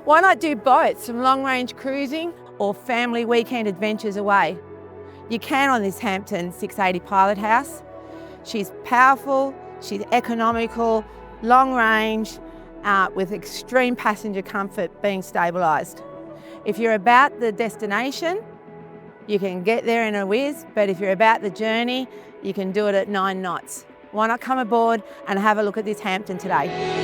Why not do both, some long-range cruising or family weekend adventures away? You can on this Hampton 680 Pilothouse. She's powerful, she's economical, long range, with extreme passenger comfort being stabilised. If you're about the destination, you can get there in a whiz, but if you're about the journey, you can do it at 9 knots. Why not come aboard and have a look at this Hampton today?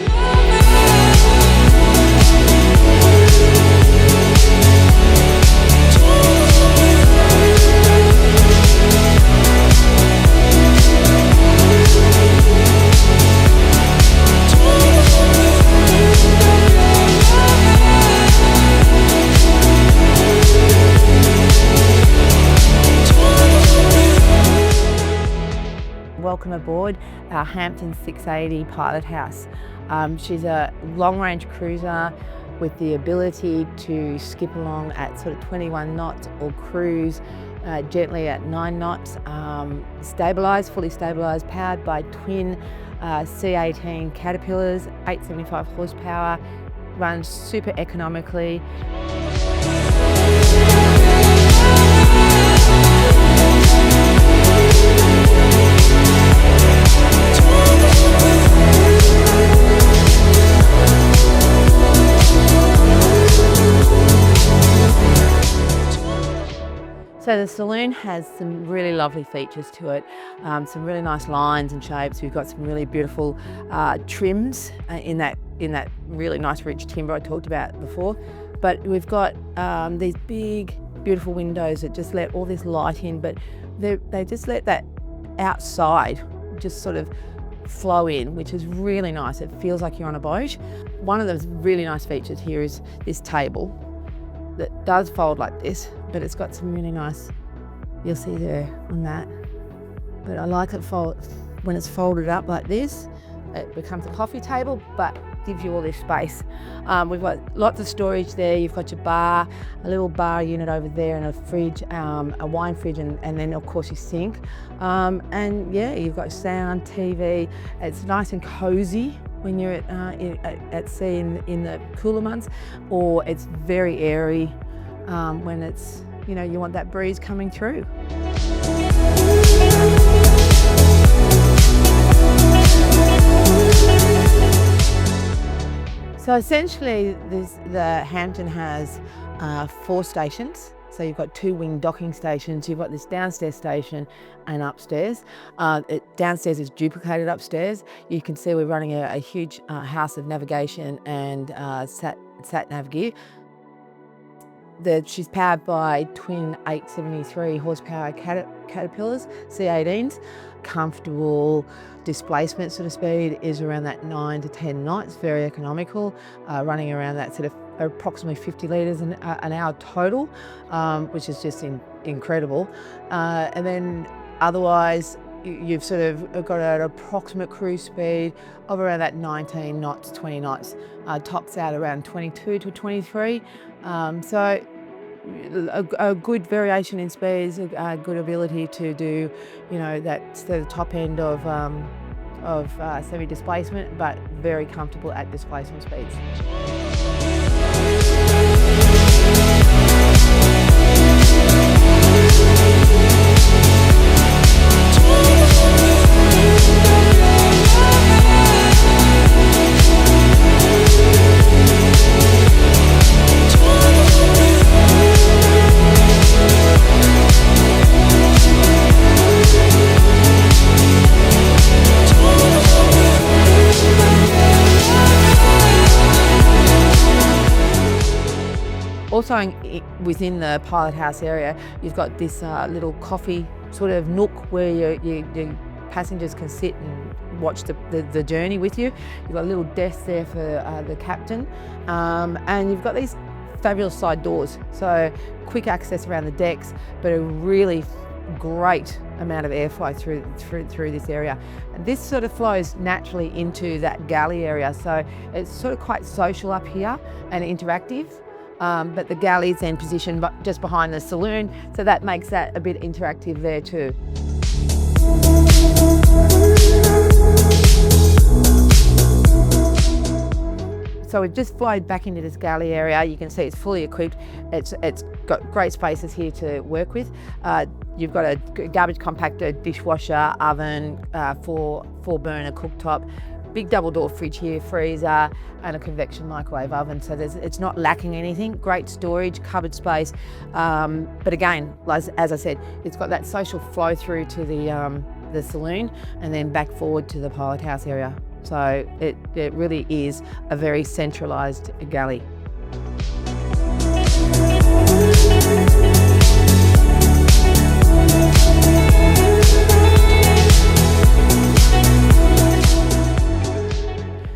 Welcome aboard our Hampton 680 Pilothouse. She's a long-range cruiser with the ability to skip along at sort of 21 knots or cruise gently at 9 knots. Stabilised, fully stabilised, powered by twin C18 Caterpillars, 875 horsepower, runs super economically. So the saloon has some really lovely features to it, some really nice lines and shapes. We've got some really beautiful trims in that really nice rich timber I talked about before. But we've got these big, beautiful windows that just let all this light in, but they just let that outside just sort of flow in, which is really nice. It feels like you're on a boat. One of those really nice features here is this table that does fold like this, but it's got some really nice, you'll see there on that. But I like it when it's folded up like this. It becomes a coffee table, but gives you all this space. We've got lots of storage there. You've got your bar, a little bar unit over there, and a fridge, a wine fridge, and then of course your sink. And yeah, you've got sound, TV. It's nice and cozy when you're at sea in the cooler months, or it's very airy when it's, you want that breeze coming through. So essentially the Hampton has 4 stations. So you've got 2 wing docking stations, you've got this downstairs station and upstairs. Downstairs is duplicated upstairs. You can see we're running a huge house of navigation and sat nav gear. She's powered by twin 873 horsepower Caterpillars C18s. Comfortable displacement sort of speed is around that 9 to 10 knots, very economical, running around that sort of approximately 50 litres an hour total, which is just incredible. And then otherwise, you've sort of got an approximate cruise speed of around that 19 knots, 20 knots, tops out around 22 to 23. So a good variation in speeds, a good ability to do, that's the top end of semi-displacement, but very comfortable at displacement speeds. Also within the Pilothouse area, you've got this little coffee sort of nook where your passengers can sit and watch the journey with you. You've got a little desk there for the captain, and you've got these fabulous side doors, so quick access around the decks, but a really great amount of airflow through this area. And this sort of flows naturally into that galley area, so it's sort of quite social up here and interactive. But the galley is then positioned just behind the saloon, so that makes that a bit interactive there too. So we've just flowed back into this galley area. You can see it's fully equipped. It's got great spaces here to work with. You've got a garbage compactor, dishwasher, oven, four burner cooktop, big double door fridge here, freezer, and a convection microwave oven. So it's not lacking anything. Great storage, cupboard space. But again, as I said, it's got that social flow through to the saloon and then back forward to the pilot house area. So it really is a very centralised galley.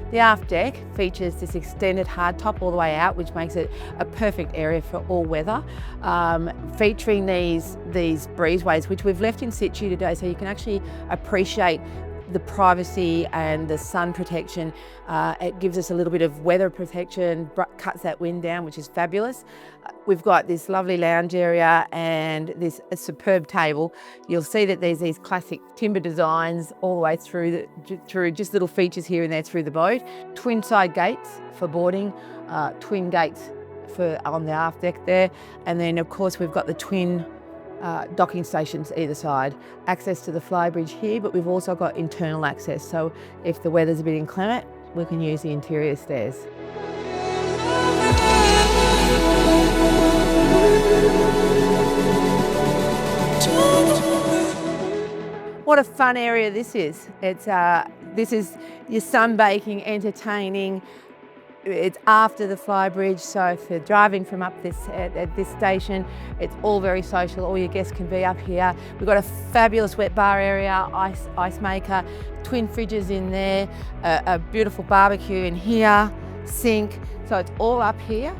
The aft deck features this extended hardtop all the way out, which makes it a perfect area for all weather. Featuring these breezeways, which we've left in situ today, so you can actually appreciate the privacy and the sun protection. It gives us a little bit of weather protection, cuts that wind down, which is fabulous. We've got this lovely lounge area and this superb table. You'll see that there's these classic timber designs all the way through just little features here and there through the boat. Twin side gates for boarding, twin gates on the aft deck there. And then of course we've got the twin docking stations either side. Access to the flybridge here, but we've also got internal access. So if the weather's a bit inclement, we can use the interior stairs. What a fun area this is. This is your sunbaking, entertaining. It's after the flybridge, so if you're driving from up at this station, it's all very social. All your guests can be up here. We've got a fabulous wet bar area, ice maker, twin fridges in there, a beautiful barbecue in here, sink. So it's all up here.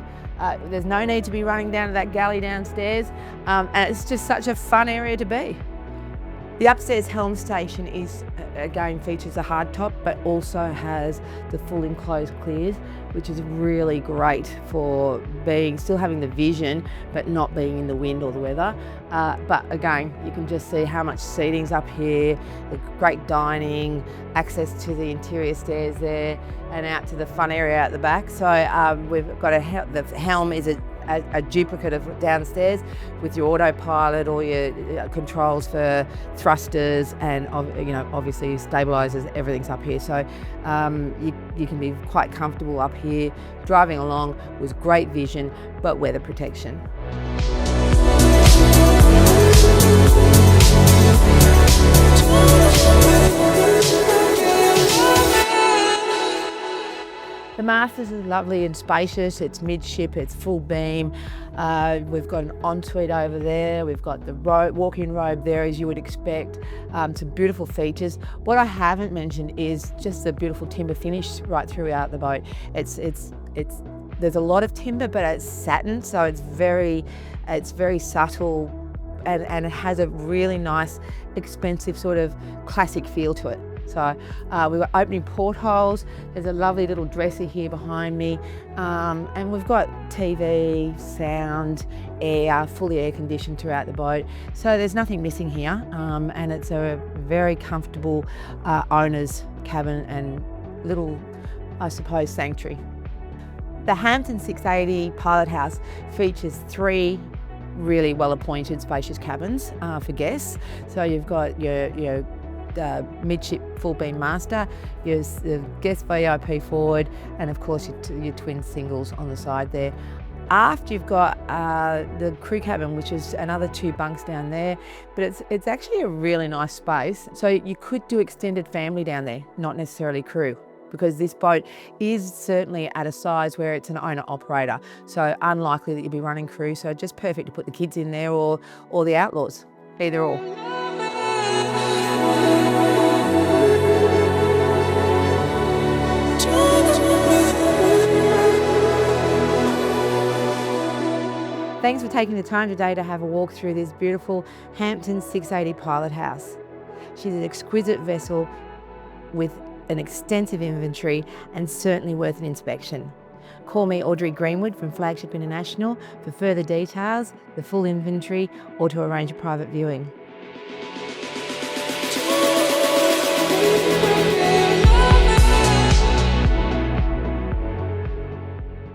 There's no need to be running down to that galley downstairs, and it's just such a fun area to be. The upstairs helm station again features a hardtop, but also has the full enclosed clears, which is really great for still having the vision, but not being in the wind or the weather. But again, you can just see how much seating's up here, the great dining, access to the interior stairs there, and out to the fun area at the back. So we've got the helm is a duplicate of downstairs with your autopilot, all your controls for thrusters, and obviously stabilisers. Everything's up here, so you can be quite comfortable up here driving along with great vision but weather protection. The Masters is lovely and spacious. It's midship, it's full beam. We've got an ensuite over there. We've got the walk-in robe there, as you would expect. Some beautiful features. What I haven't mentioned is just the beautiful timber finish right throughout the boat. There's a lot of timber, but it's satin, so it's very subtle, and it has a really nice, expensive sort of classic feel to it. So we've got opening portholes. There's a lovely little dresser here behind me, and we've got TV, sound, air, fully air conditioned throughout the boat. So there's nothing missing here, and it's a very comfortable owner's cabin and little, I suppose, sanctuary. The Hampton 680 Pilot House features 3 really well-appointed spacious cabins for guests. So you've got your midship full beam master, your guest VIP forward, and of course your twin singles on the side there. Aft you've got the crew cabin, which is another 2 bunks down there, but it's actually a really nice space. So you could do extended family down there, not necessarily crew, because this boat is certainly at a size where it's an owner-operator, so unlikely that you'll be running crew, so just perfect to put the kids in there or the outlaws, either or. Thanks for taking the time today to have a walk through this beautiful Hampton 680 Pilot House. She's an exquisite vessel with an extensive inventory and certainly worth an inspection. Call me Audrey Greenwood from Flagship International for further details, the full inventory, or to arrange a private viewing.